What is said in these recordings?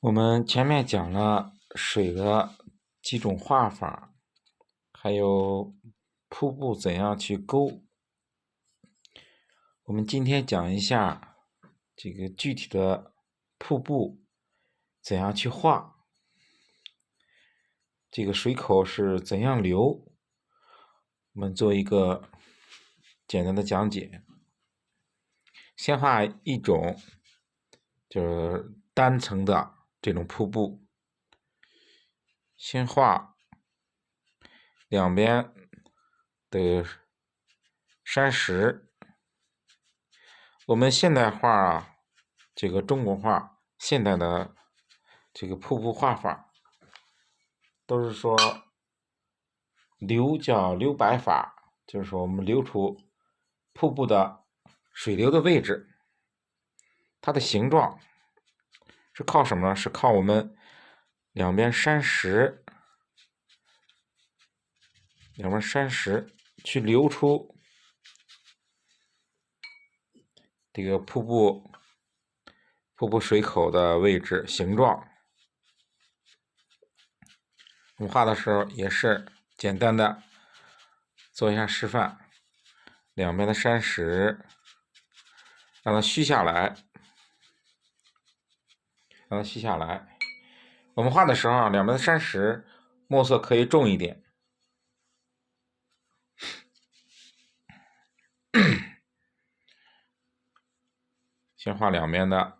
我们前面讲了水的几种画法，还有瀑布怎样去勾。我们今天讲一下这个具体的瀑布怎样去画，这个水口是怎样流，我们做一个简单的讲解。先画一种就是单层的这种瀑布，先画两边的山石。我们现代画啊，这个中国画现代的这个瀑布画法，都是说流叫留白法，就是说我们留出瀑布的水流的位置，它的形状是靠什么呢？是靠我们两边山石去留出这个瀑布水口的位置形状。我们画的时候也是简单的做一下示范，两边的山石让它虚下来，我们画的时候两边的山石墨色可以重一点，先画两边的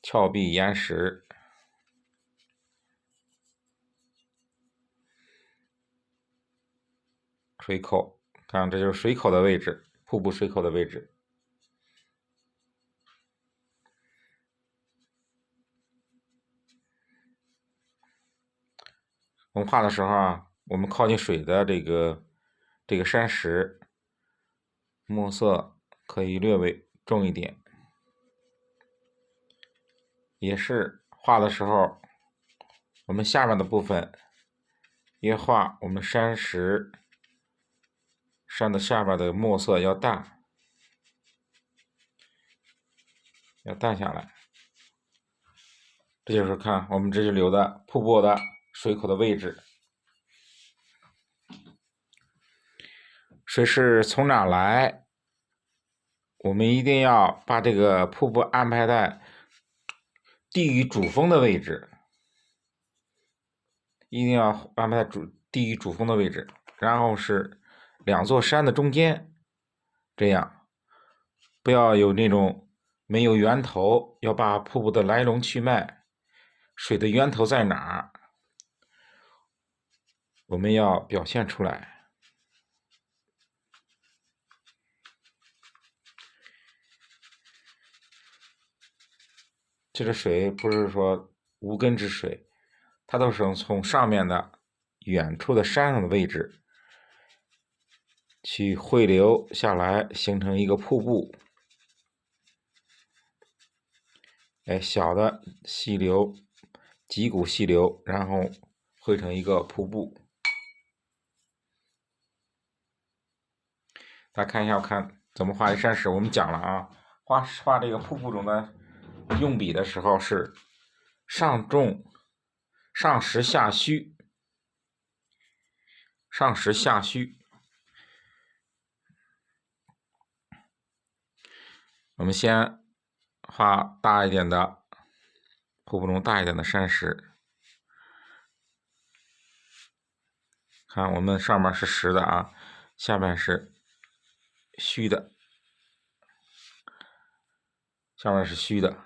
峭壁岩石，水口，看这就是水口的位置，瀑布水口的位置。我们画的时候啊，我们靠近水的这个山石墨色可以略微重一点，也是画的时候我们下面的部分也画我们山的下边的墨色要淡下来。这就是看我们这是留的瀑布的水口的位置。水是从哪来？我们一定要把这个瀑布安排在低于主峰的位置，一定要安排在低于主峰的位置，然后是两座山的中间，这样不要有那种没有源头，要把瀑布的来龙去脉，水的源头在哪儿，我们要表现出来。这个水不是说无根之水，它都是从上面的远处的山上的位置去汇流下来，形成一个瀑布。小的细流，几股细流，然后汇成一个瀑布。大家看一下，我看怎么画一山石。我们讲了啊，画这个瀑布中的用笔的时候是上重上实下虚，上实下虚。我们先画大一点的瀑布中大一点的山石，看我们上面是实的啊，下面是虚的，下面是虚的。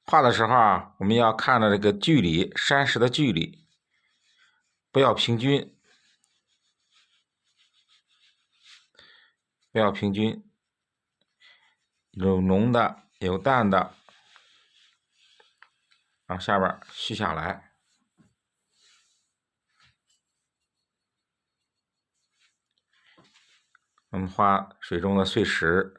画的时候啊，我们要看到这个距离，山石的距离，不要平均，有浓的，有淡的，然后下边虚下来。我们画水中的碎石，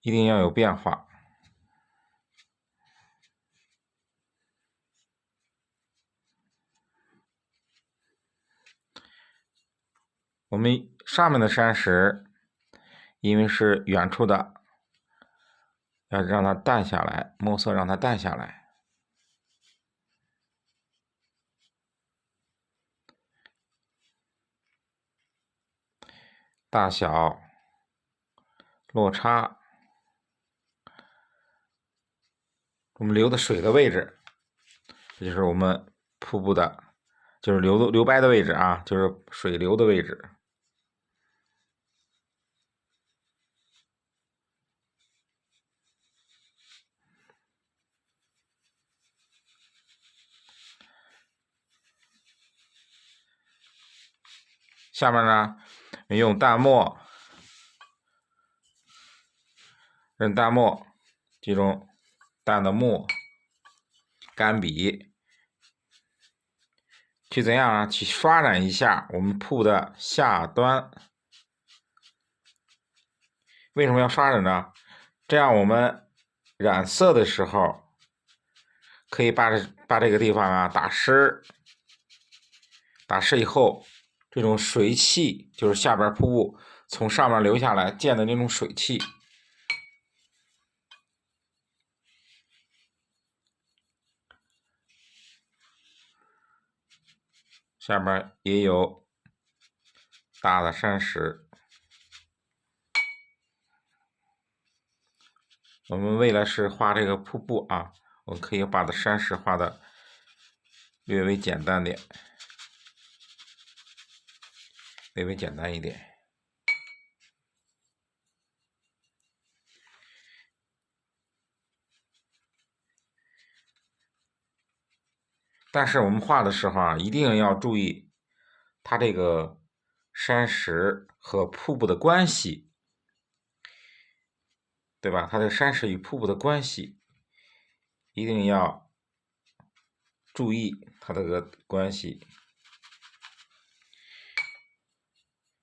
一定要有变化。我们上面的山石，因为是远处的，要让它淡下来，墨色让它淡下来。大小落差，我们流的水的位置，这就是我们瀑布的，就是留白的位置啊，就是水流的位置。下面呢，用淡墨、淡墨这种淡的墨、干笔，去怎样啊？去刷染一下我们瀑布的下端。为什么要刷染呢？这样我们染色的时候，可以把这个地方啊打湿。打湿以后，这种水汽就是下边瀑布从上面流下来溅的那种水汽，下面也有大的山石。我们为了是画这个瀑布啊，我们可以把山石画的略微简单点，略微简单一点。但是我们画的时候啊，一定要注意它这个山石和瀑布的关系，对吧？它的山石与瀑布的关系，一定要注意它这个关系，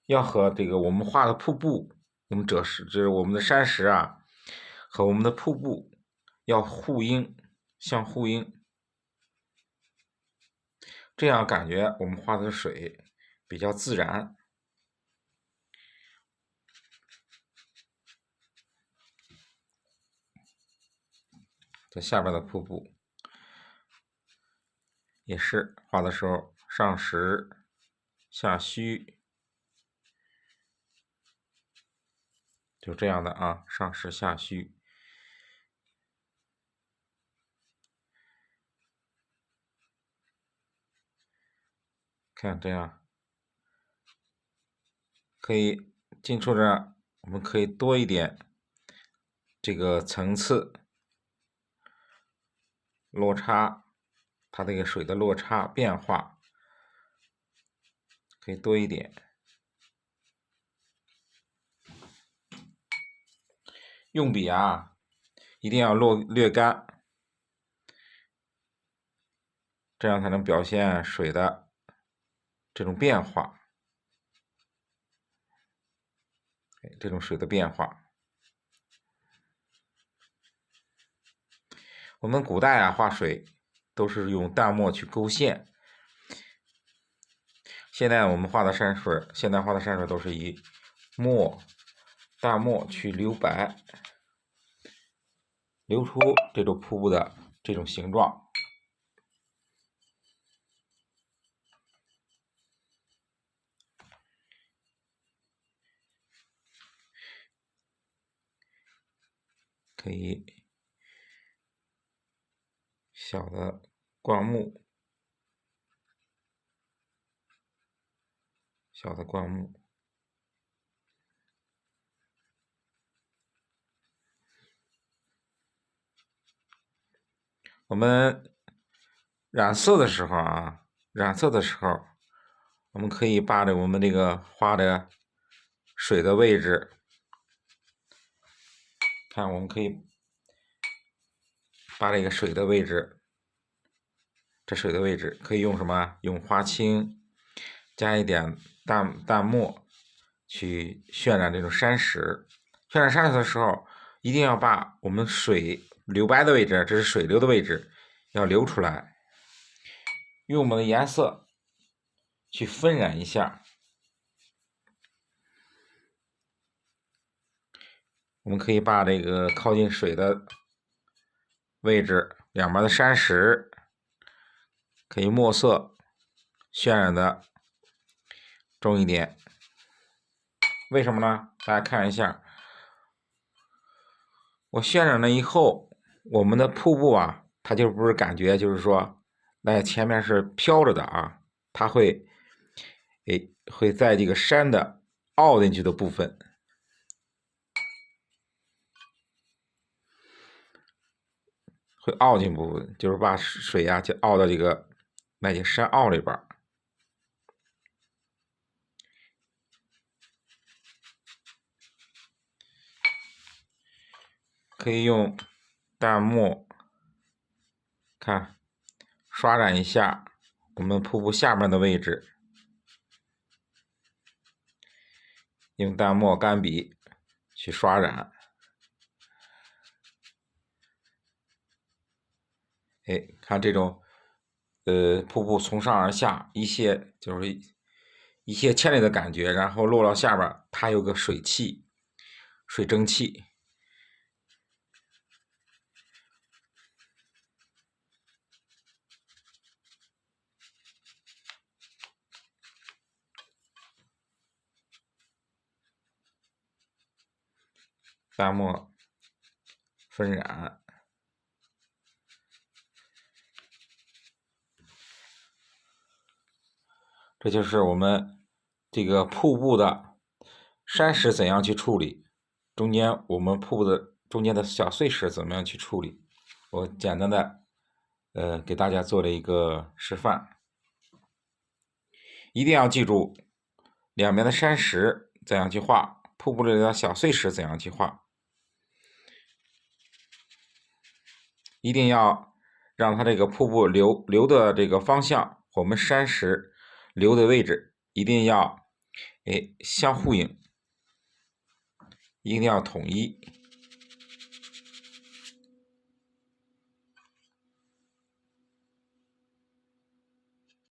要和这个我们画的瀑布，我们就是我们的山石啊，和我们的瀑布要互应，相互应。这样感觉我们画的水比较自然。在下边的瀑布也是画的时候上实下虚，就这样的啊，上实下虚。看这样，可以近处这我们可以多一点这个层次落差，它这个水的落差变化可以多一点。用笔啊，一定要略干，这样才能表现水的这种变化，这种水的变化。我们古代啊画水都是用淡墨去勾线，现在我们画的山水，现在画的山水都是以淡墨去留白，留出这种瀑布的这种形状。可以小的灌木，小的灌木。我们染色的时候啊，我们可以把我们这个画的水的位置，看我们可以把这个水的位置，这水的位置可以用什么？用花青加一点淡墨去渲染这种山石。渲染山石的时候，一定要把我们水留白的位置，这是水流的位置，要留出来。用我们的颜色去分染一下，我们可以把这个靠近水的位置两边的山石可以墨色渲染的重一点。为什么呢？大家看一下，我渲染了以后，我们的瀑布啊，它就不是感觉就是说，那前面是飘着的啊，它会在这个山的凹进去的部分。会凹进部分，就是把水啊就凹到这个那些山凹里边。可以用淡墨看刷染一下我们瀑布下面的位置，用淡墨干笔去刷染。看这种瀑布从上而下一泻，就是一泻千里的感觉，然后落到下边，它有个水汽、水蒸气。淡墨分染，这就是我们这个瀑布的山石怎样去处理，中间我们瀑布的中间的小碎石怎么样去处理，我简单的给大家做了一个示范。一定要记住两边的山石怎样去画，瀑布里的小碎石怎样去画，一定要让它这个瀑布流的这个方向，我们山石流的位置一定要相呼应，一定要统一。